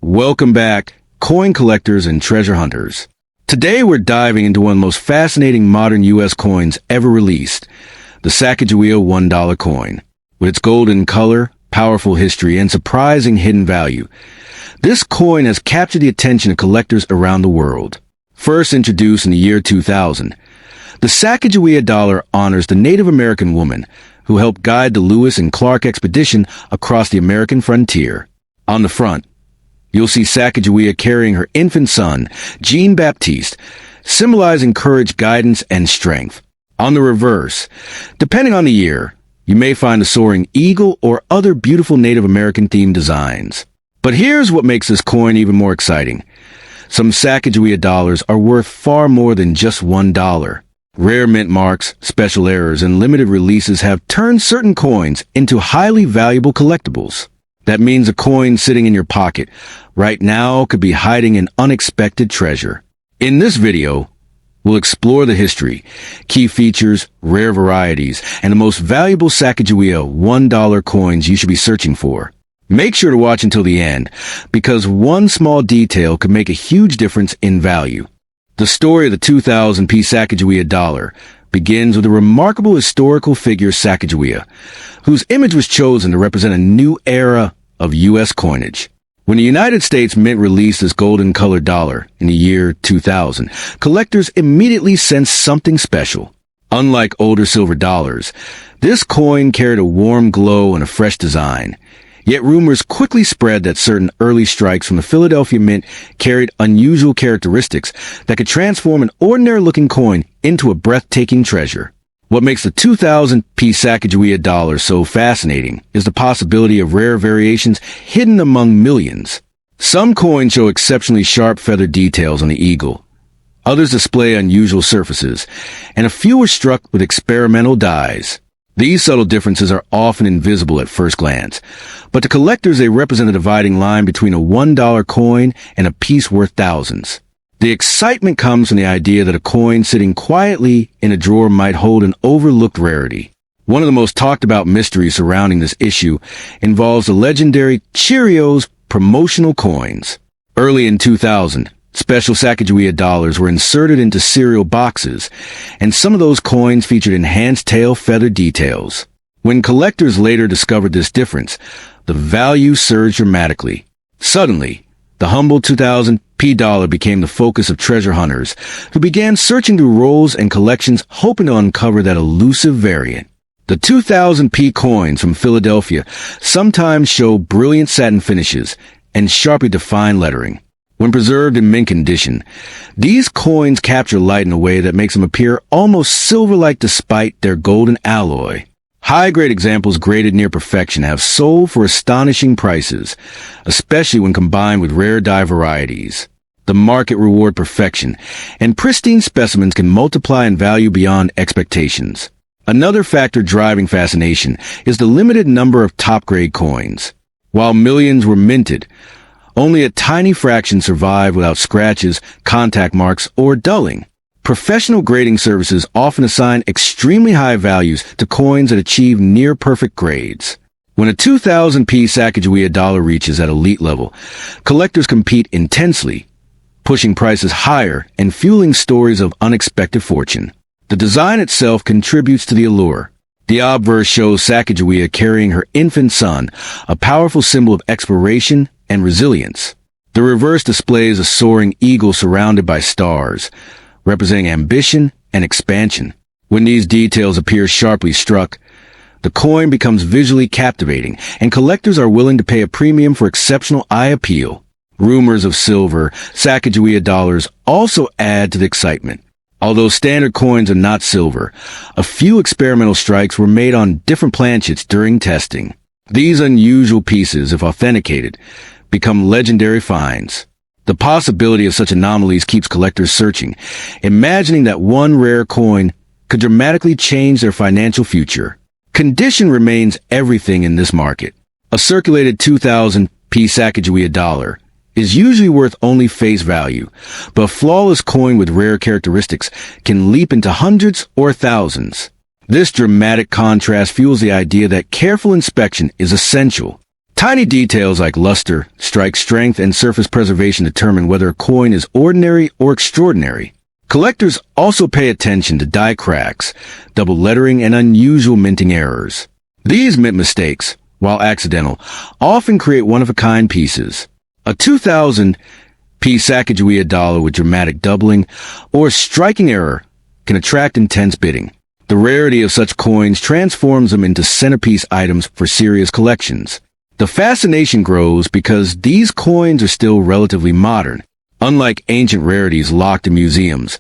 Welcome back, coin collectors and treasure hunters. Today we're diving into one of the most fascinating modern U.S. coins ever released, the Sacagawea $1 coin. With its golden color, powerful history, and surprising hidden value, this coin has captured the attention of collectors around the world. First introduced in the year 2000, the Sacagawea dollar honors the Native American woman who helped guide the Lewis and Clark expedition across the American frontier. On the front, you'll see Sacagawea carrying her infant son, Baptiste, symbolizing courage, guidance, and strength. On the reverse, depending on the year, you may find a soaring eagle or other beautiful Native American-themed designs. But here's what makes this coin even more exciting. Some Sacagawea dollars are worth far more than just $1. Rare mint marks, special errors, and limited releases have turned certain coins into highly valuable collectibles. That means a coin sitting in your pocket right now could be hiding an unexpected treasure. In this video, we'll explore the history, key features, rare varieties, and the most valuable Sacagawea $1 coins you should be searching for. Make sure to watch until the end, because one small detail could make a huge difference in value. The story of the 2000 Sacagawea dollar begins with a remarkable historical figure, Sacagawea, whose image was chosen to represent a new era of U.S. coinage. When the United States Mint released this golden-colored dollar in the year 2000, collectors immediately sensed something special. Unlike older silver dollars, this coin carried a warm glow and a fresh design. Yet rumors quickly spread that certain early strikes from the Philadelphia Mint carried unusual characteristics that could transform an ordinary-looking coin into a breathtaking treasure. What makes the 2000 Sacagawea dollar so fascinating is the possibility of rare variations hidden among millions. Some coins show exceptionally sharp feather details on the eagle. Others display unusual surfaces, and a few are struck with experimental dyes. These subtle differences are often invisible at first glance, but to collectors they represent a dividing line between a $1 coin and a piece worth thousands. The excitement comes from the idea that a coin sitting quietly in a drawer might hold an overlooked rarity. One of the most talked about mysteries surrounding this issue involves the legendary Cheerios promotional coins. Early in 2000, special Sacagawea dollars were inserted into cereal boxes, and some of those coins featured enhanced tail feather details. When collectors later discovered this difference, the value surged dramatically. Suddenly, the humble 2000 dollar became the focus of treasure hunters, who began searching through rolls and collections hoping to uncover that elusive variant. The 2000 coins from Philadelphia sometimes show brilliant satin finishes and sharply defined lettering. When preserved in mint condition, these coins capture light in a way that makes them appear almost silver-like despite their golden alloy. High-grade examples graded near perfection have sold for astonishing prices, especially when combined with rare dye varieties. The market reward perfection, and pristine specimens can multiply in value beyond expectations. Another factor driving fascination is the limited number of top-grade coins. While millions were minted, only a tiny fraction survived without scratches, contact marks, or dulling. Professional grading services often assign extremely high values to coins that achieve near-perfect grades. When a 2000 Sacagawea dollar reaches that elite level, collectors compete intensely, pushing prices higher and fueling stories of unexpected fortune. The design itself contributes to the allure. The obverse shows Sacagawea carrying her infant son, a powerful symbol of exploration and resilience. The reverse displays a soaring eagle surrounded by stars, representing ambition and expansion. When these details appear sharply struck, the coin becomes visually captivating, and collectors are willing to pay a premium for exceptional eye appeal. Rumors of silver Sacagawea dollars also add to the excitement. Although standard coins are not silver, a few experimental strikes were made on different planchets during testing. These unusual pieces, if authenticated, become legendary finds. The possibility of such anomalies keeps collectors searching, imagining that one rare coin could dramatically change their financial future. Condition remains everything in this market. A circulated 2000 Sacagawea dollar is usually worth only face value, but a flawless coin with rare characteristics can leap into hundreds or thousands. This dramatic contrast fuels the idea that careful inspection is essential. Tiny details like luster, strike strength, and surface preservation determine whether a coin is ordinary or extraordinary. Collectors also pay attention to die cracks, double lettering, and unusual minting errors. These mint mistakes, while accidental, often create one-of-a-kind pieces. A 2000 Sacagawea dollar with dramatic doubling or striking error can attract intense bidding. The rarity of such coins transforms them into centerpiece items for serious collections. The fascination grows because these coins are still relatively modern. Unlike ancient rarities locked in museums,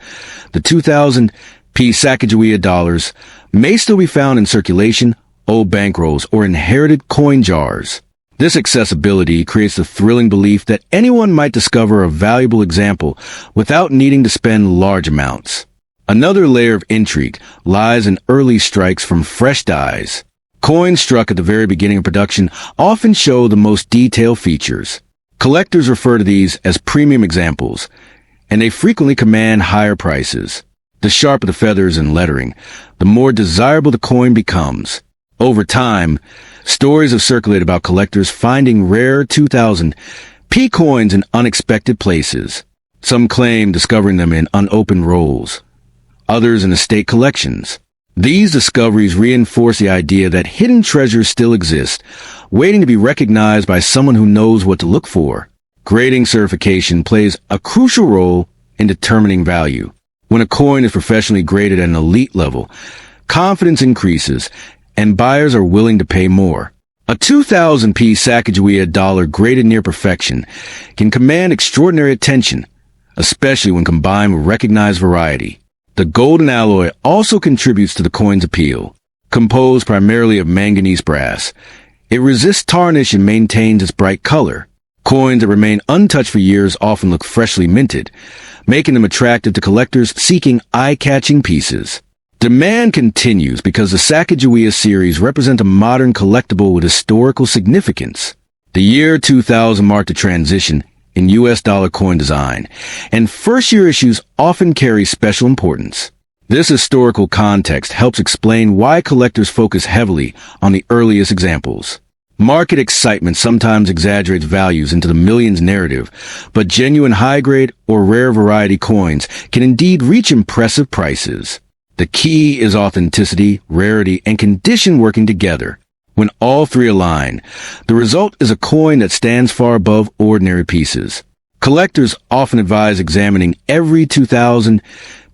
the 2000 Sacagawea dollars may still be found in circulation, old bankrolls, or inherited coin jars. This accessibility creates the thrilling belief that anyone might discover a valuable example without needing to spend large amounts. Another layer of intrigue lies in early strikes from fresh dies. Coins struck at the very beginning of production often show the most detailed features. Collectors refer to these as premium examples, and they frequently command higher prices. The sharper the feathers and lettering, the more desirable the coin becomes. Over time, stories have circulated about collectors finding rare 2000 coins in unexpected places. Some claim discovering them in unopened rolls, others in estate collections. These discoveries reinforce the idea that hidden treasures still exist, waiting to be recognized by someone who knows what to look for. Grading certification plays a crucial role in determining value. When a coin is professionally graded at an elite level, confidence increases, and buyers are willing to pay more. A 2000 Sacagawea dollar graded near perfection can command extraordinary attention, especially when combined with recognized variety. The golden alloy also contributes to the coin's appeal. Composed primarily of manganese brass, it resists tarnish and maintains its bright color. Coins that remain untouched for years often look freshly minted, making them attractive to collectors seeking eye-catching pieces. Demand continues because the Sacagawea series represent a modern collectible with historical significance. The year 2000 marked a transition in U.S. dollar coin design, and first-year issues often carry special importance. This historical context helps explain why collectors focus heavily on the earliest examples. Market excitement sometimes exaggerates values into the millions narrative, but genuine high-grade or rare variety coins can indeed reach impressive prices. The key is authenticity, rarity, and condition working together. When all three align, the result is a coin that stands far above ordinary pieces. Collectors often advise examining every 2000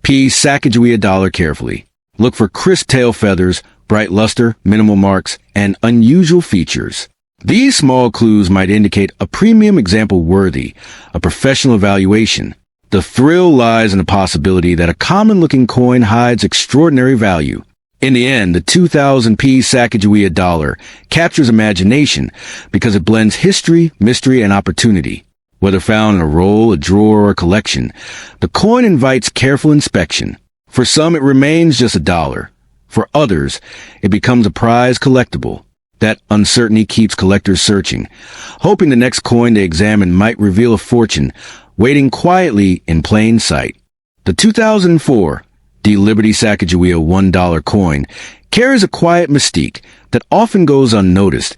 Sacagawea dollar carefully. Look for crisp tail feathers, bright luster, minimal marks, and unusual features. These small clues might indicate a premium example worthy of professional evaluation. The thrill lies in the possibility that a common-looking coin hides extraordinary value. In the end, the 2000 Sacagawea dollar captures imagination because it blends history, mystery, and opportunity. Whether found in a roll, a drawer, or a collection, the coin invites careful inspection. For some, it remains just a dollar. For others, it becomes a prized collectible. That uncertainty keeps collectors searching, hoping the next coin they examine might reveal a fortune waiting quietly in plain sight. The 2004 Liberty Sacagawea $1 coin carries a quiet mystique that often goes unnoticed,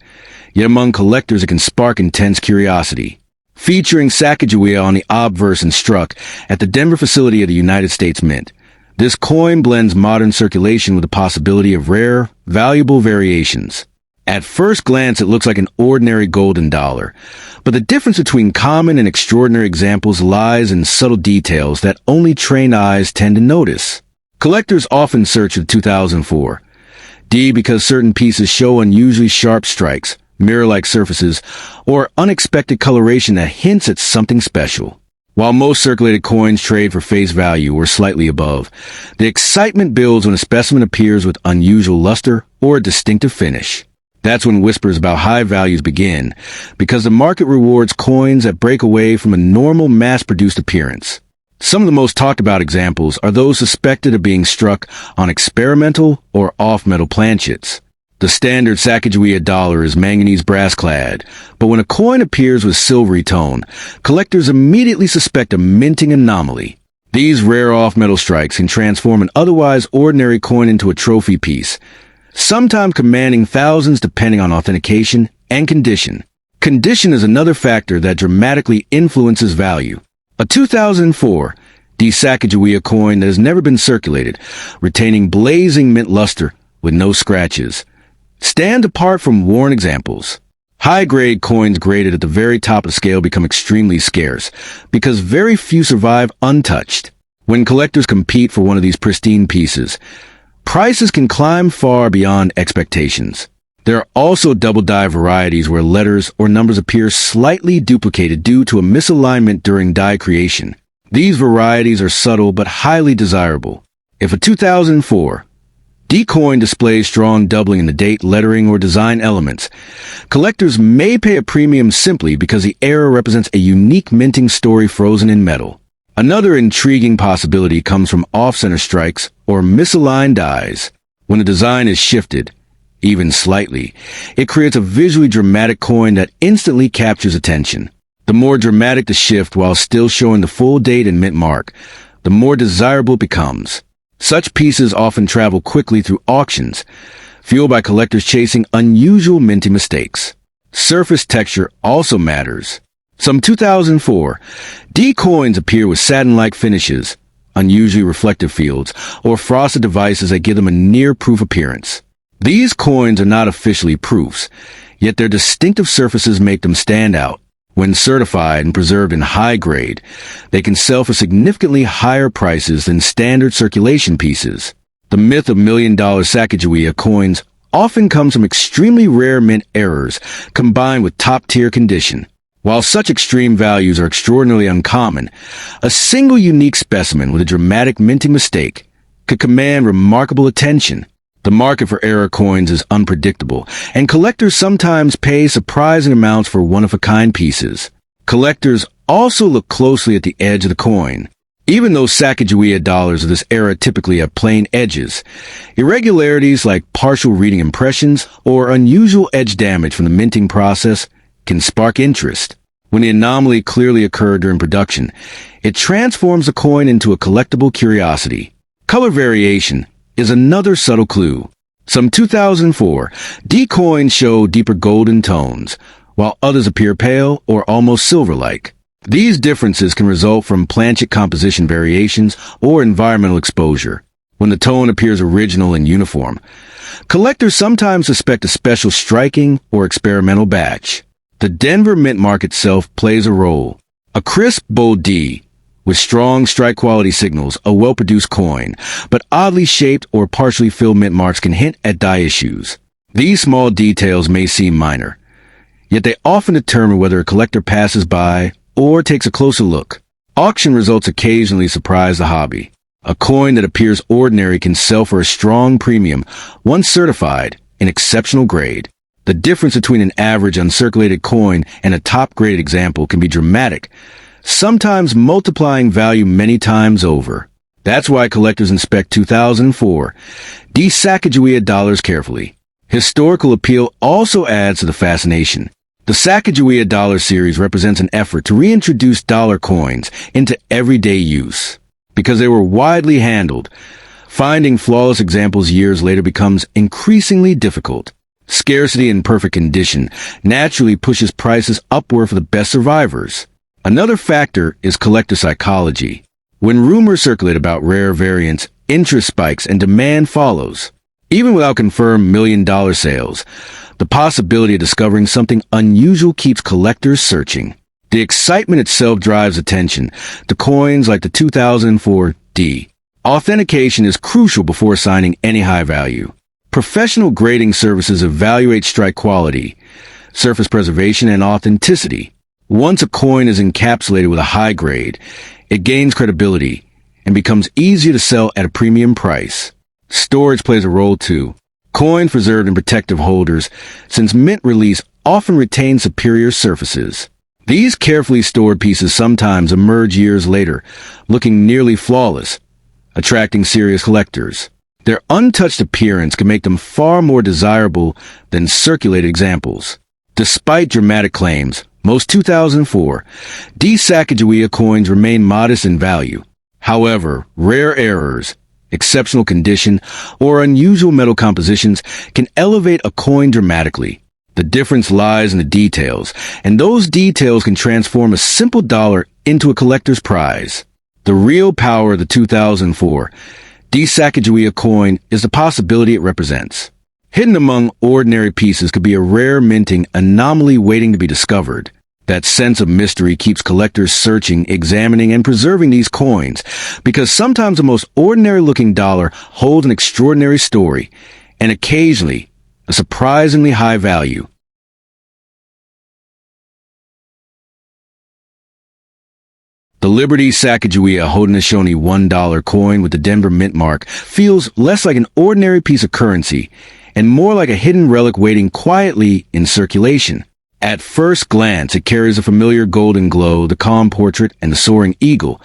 yet among collectors it can spark intense curiosity. Featuring Sacagawea on the obverse and struck at the Denver facility of the United States Mint, this coin blends modern circulation with the possibility of rare, valuable variations. At first glance, it looks like an ordinary golden dollar, but the difference between common and extraordinary examples lies in subtle details that only trained eyes tend to notice. Collectors often search for the 2004 because certain pieces show unusually sharp strikes, mirror-like surfaces, or unexpected coloration that hints at something special. While most circulated coins trade for face value or slightly above, the excitement builds when a specimen appears with unusual luster or a distinctive finish. That's when whispers about high values begin, because the market rewards coins that break away from a normal mass-produced appearance. Some of the most talked about examples are those suspected of being struck on experimental or off-metal planchets. The standard Sacagawea dollar is manganese brass-clad, but when a coin appears with silvery tone, collectors immediately suspect a minting anomaly. These rare off-metal strikes can transform an otherwise ordinary coin into a trophy piece, sometimes commanding thousands depending on authentication and condition. Condition is another factor that dramatically influences value. A 2004 D Sacagawea coin that has never been circulated, retaining blazing mint luster with no scratches, stand apart from worn examples. High-grade coins graded at the very top of the scale become extremely scarce because very few survive untouched. When collectors compete for one of these pristine pieces, prices can climb far beyond expectations. There are also double-die varieties where letters or numbers appear slightly duplicated due to a misalignment during die creation. These varieties are subtle but highly desirable. If a 2004 D coin displays strong doubling in the date, lettering, or design elements, collectors may pay a premium simply because the error represents a unique minting story frozen in metal. Another intriguing possibility comes from off-center strikes or misaligned dies. When the design is shifted, even slightly, it creates a visually dramatic coin that instantly captures attention. The more dramatic the shift while still showing the full date and mint mark, the more desirable it becomes. Such pieces often travel quickly through auctions, fueled by collectors chasing unusual minting mistakes. Surface texture also matters. Some 2004 D coins appear with satin-like finishes, unusually reflective fields, or frosted devices that give them a near-proof appearance. These coins are not officially proofs, yet their distinctive surfaces make them stand out. When certified and preserved in high grade, they can sell for significantly higher prices than standard circulation pieces. The myth of $1 million Sacagawea coins often comes from extremely rare mint errors combined with top-tier condition. While such extreme values are extraordinarily uncommon, a single unique specimen with a dramatic minting mistake could command remarkable attention. The market for error coins is unpredictable, and collectors sometimes pay surprising amounts for one-of-a-kind pieces. Collectors also look closely at the edge of the coin. Even though Sacagawea dollars of this era typically have plain edges, irregularities like partial reading impressions or unusual edge damage from the minting process can spark interest. When the anomaly clearly occurred during production, it transforms the coin into a collectible curiosity. Color variation is another subtle clue. Some 2004 D coins show deeper golden tones, while others appear pale or almost silver-like. These differences can result from planchet composition variations or environmental exposure. When the tone appears original and uniform, collectors sometimes suspect a special striking or experimental batch. The Denver mint mark itself plays a role. A crisp, bold D with strong strike quality signals, a well-produced coin, but oddly shaped or partially filled mint marks can hint at die issues. These small details may seem minor, yet they often determine whether a collector passes by or takes a closer look. Auction results occasionally surprise the hobby. A coin that appears ordinary can sell for a strong premium once certified in exceptional grade. The difference between an average uncirculated coin and a top-graded example can be dramatic, sometimes multiplying value many times over. That's why collectors inspect 2004 D Sacagawea dollars carefully. Historical appeal also adds to the fascination. The Sacagawea dollar series represents an effort to reintroduce dollar coins into everyday use. Because they were widely handled, finding flawless examples years later becomes increasingly difficult. Scarcity in perfect condition naturally pushes prices upward for the best survivors. Another factor is collector psychology. When rumors circulate about rare variants, interest spikes and demand follows. Even without confirmed $1 million sales, the possibility of discovering something unusual keeps collectors searching. The excitement itself drives attention to coins like the 2004 D. Authentication is crucial before assigning any high value. Professional grading services evaluate strike quality, surface preservation, and authenticity. Once a coin is encapsulated with a high grade, it gains credibility and becomes easier to sell at a premium price. Storage plays a role too. Coins preserved in protective holders, since mint release often retain superior surfaces. These carefully stored pieces sometimes emerge years later, looking nearly flawless, attracting serious collectors. Their untouched appearance can make them far more desirable than circulated examples. Despite dramatic claims, most 2004 D Sacagawea coins remain modest in value. However, rare errors, exceptional condition, or unusual metal compositions can elevate a coin dramatically. The difference lies in the details, and those details can transform a simple dollar into a collector's prize. The real power of the 2004 Sacagawea coin is the possibility it represents. Hidden among ordinary pieces could be a rare minting anomaly waiting to be discovered. That sense of mystery keeps collectors searching, examining, and preserving these coins, because sometimes the most ordinary-looking dollar holds an extraordinary story, and occasionally a surprisingly high value. The Liberty Sacagawea Haudenosaunee $1 coin with the Denver mint mark feels less like an ordinary piece of currency and more like a hidden relic waiting quietly in circulation. At first glance, it carries a familiar golden glow, the calm portrait, and the soaring eagle.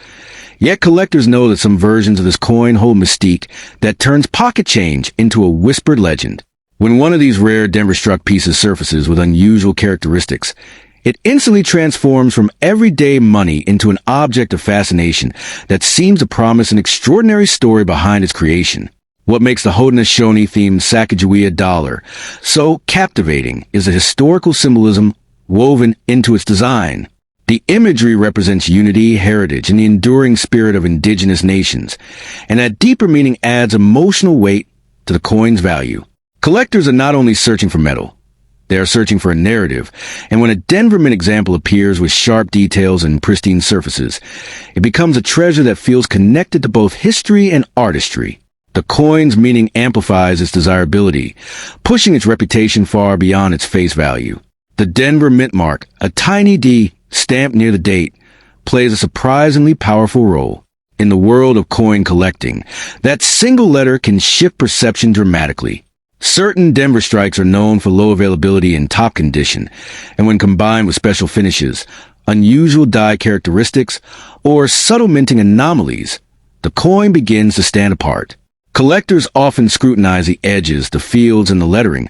Yet collectors know that some versions of this coin hold mystique that turns pocket change into a whispered legend. When one of these rare Denver-struck pieces surfaces with unusual characteristics, it instantly transforms from everyday money into an object of fascination that seems to promise an extraordinary story behind its creation. What makes the Haudenosaunee-themed Sacagawea dollar so captivating is the historical symbolism woven into its design. The imagery represents unity, heritage, and the enduring spirit of indigenous nations, and that deeper meaning adds emotional weight to the coin's value. Collectors are not only searching for metal, they are searching for a narrative, and when a Denver mint example appears with sharp details and pristine surfaces, it becomes a treasure that feels connected to both history and artistry. The coin's meaning amplifies its desirability, pushing its reputation far beyond its face value. The Denver mint mark, a tiny D stamped near the date, plays a surprisingly powerful role. In the world of coin collecting, that single letter can shift perception dramatically. Certain Denver strikes are known for low availability and top condition, and when combined with special finishes, unusual die characteristics, or subtle minting anomalies, the coin begins to stand apart. Collectors often scrutinize the edges, the fields, and the lettering,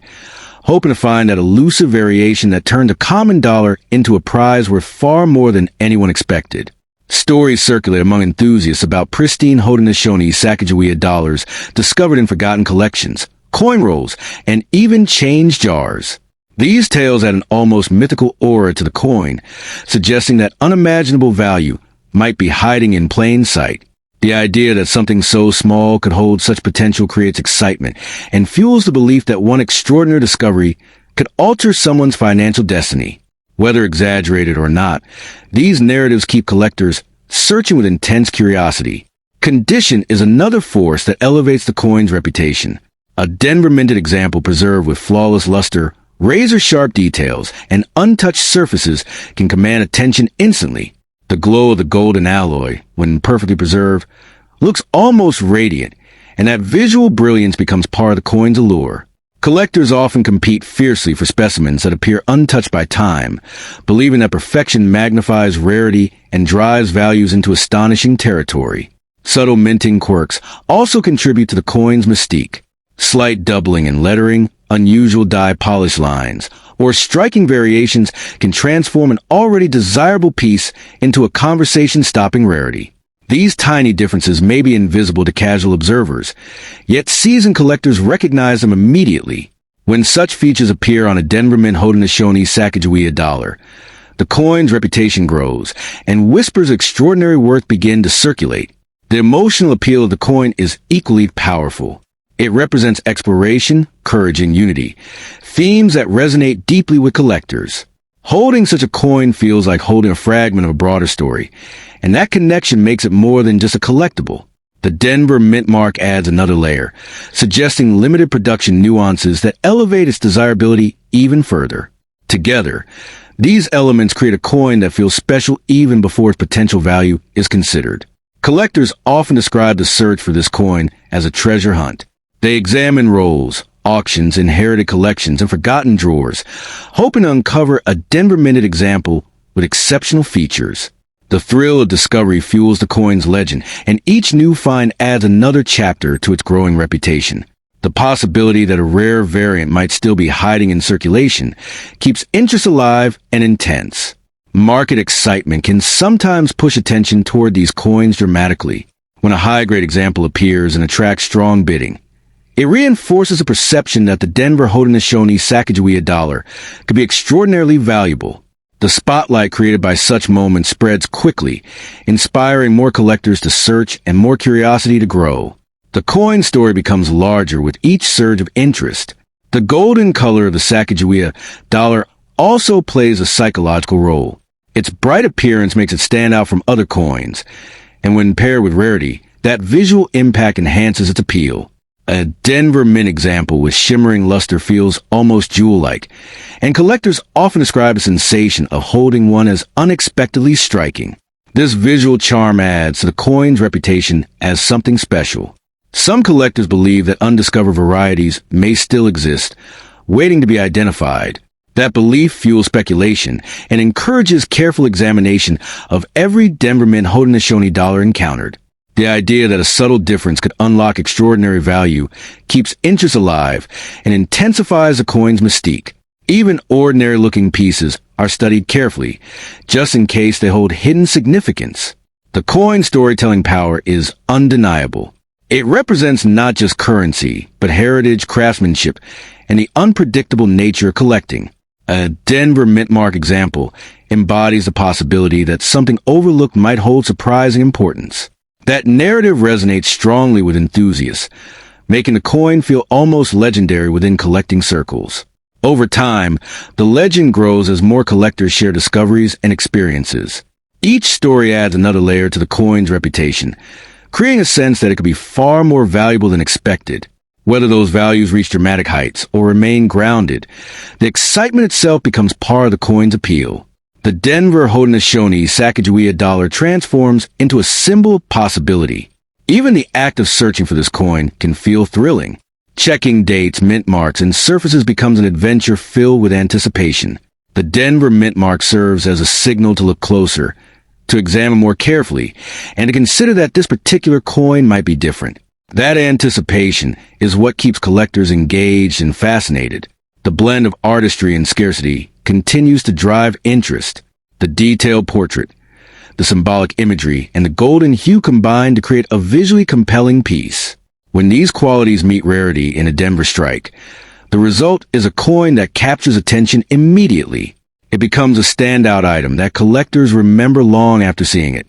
hoping to find that elusive variation that turned a common dollar into a prize worth far more than anyone expected. Stories circulate among enthusiasts about pristine Haudenosaunee Sacagawea dollars discovered in forgotten collections, coin rolls, and even change jars. These tales add an almost mythical aura to the coin, suggesting that unimaginable value might be hiding in plain sight. The idea that something so small could hold such potential creates excitement and fuels the belief that one extraordinary discovery could alter someone's financial destiny. Whether exaggerated or not, these narratives keep collectors searching with intense curiosity. Condition is another force that elevates the coin's reputation. A Denver minted example preserved with flawless luster, razor-sharp details, and untouched surfaces can command attention instantly. The glow of the golden alloy, when perfectly preserved, looks almost radiant, and that visual brilliance becomes part of the coin's allure. Collectors often compete fiercely for specimens that appear untouched by time, believing that perfection magnifies rarity and drives values into astonishing territory. Subtle minting quirks also contribute to the coin's mystique. Slight doubling in lettering, unusual die polish lines, or striking variations can transform an already desirable piece into a conversation-stopping rarity. These tiny differences may be invisible to casual observers, yet seasoned collectors recognize them immediately. When such features appear on a Denver mint Haudenosaunee Sacagawea dollar, the coin's reputation grows, and whispers of extraordinary worth begin to circulate. The emotional appeal of the coin is equally powerful. It represents exploration, courage, and unity, themes that resonate deeply with collectors. Holding such a coin feels like holding a fragment of a broader story, and that connection makes it more than just a collectible. The Denver mint mark adds another layer, suggesting limited production nuances that elevate its desirability even further. Together, these elements create a coin that feels special even before its potential value is considered. Collectors often describe the search for this coin as a treasure hunt. They examine rolls, auctions, inherited collections, and forgotten drawers, hoping to uncover a Denver minted example with exceptional features. The thrill of discovery fuels the coin's legend, and each new find adds another chapter to its growing reputation. The possibility that a rare variant might still be hiding in circulation keeps interest alive and intense. Market excitement can sometimes push attention toward these coins dramatically. When a high-grade example appears and attracts strong bidding, It reinforces a perception that the Denver Haudenosaunee Sacagawea dollar could be extraordinarily valuable. The spotlight created by such moments spreads quickly, inspiring more collectors to search and more curiosity to grow. The coin story becomes larger with each surge of interest. The golden color of the Sacagawea dollar also plays a psychological role. Its bright appearance makes it stand out from other coins, and when paired with rarity, that visual impact enhances its appeal. A Denver Mint example with shimmering luster feels almost jewel-like, and collectors often describe the sensation of holding one as unexpectedly striking. This visual charm adds to the coin's reputation as something special. Some collectors believe that undiscovered varieties may still exist, waiting to be identified. That belief fuels speculation and encourages careful examination of every Denver Mint Haudenosaunee dollar encountered. The idea that a subtle difference could unlock extraordinary value keeps interest alive and intensifies the coin's mystique. Even ordinary-looking pieces are studied carefully, just in case they hold hidden significance. The coin's storytelling power is undeniable. It represents not just currency, but heritage, craftsmanship, and the unpredictable nature of collecting. A Denver Mint Mark example embodies the possibility that something overlooked might hold surprising importance. That narrative resonates strongly with enthusiasts, making the coin feel almost legendary within collecting circles. Over time, the legend grows as more collectors share discoveries and experiences. Each story adds another layer to the coin's reputation, creating a sense that it could be far more valuable than expected. Whether those values reach dramatic heights or remain grounded, the excitement itself becomes part of the coin's appeal. The Denver Haudenosaunee Sacagawea dollar transforms into a symbol of possibility. Even the act of searching for this coin can feel thrilling. Checking dates, mint marks, and surfaces becomes an adventure filled with anticipation. The Denver mint mark serves as a signal to look closer, to examine more carefully, and to consider that this particular coin might be different. That anticipation is what keeps collectors engaged and fascinated. The blend of artistry and scarcity continues to drive interest. The detailed portrait, the symbolic imagery, and the golden hue combine to create a visually compelling piece. When these qualities meet rarity in a Denver strike, the result is a coin that captures attention immediately. It becomes a standout item that collectors remember long after seeing it.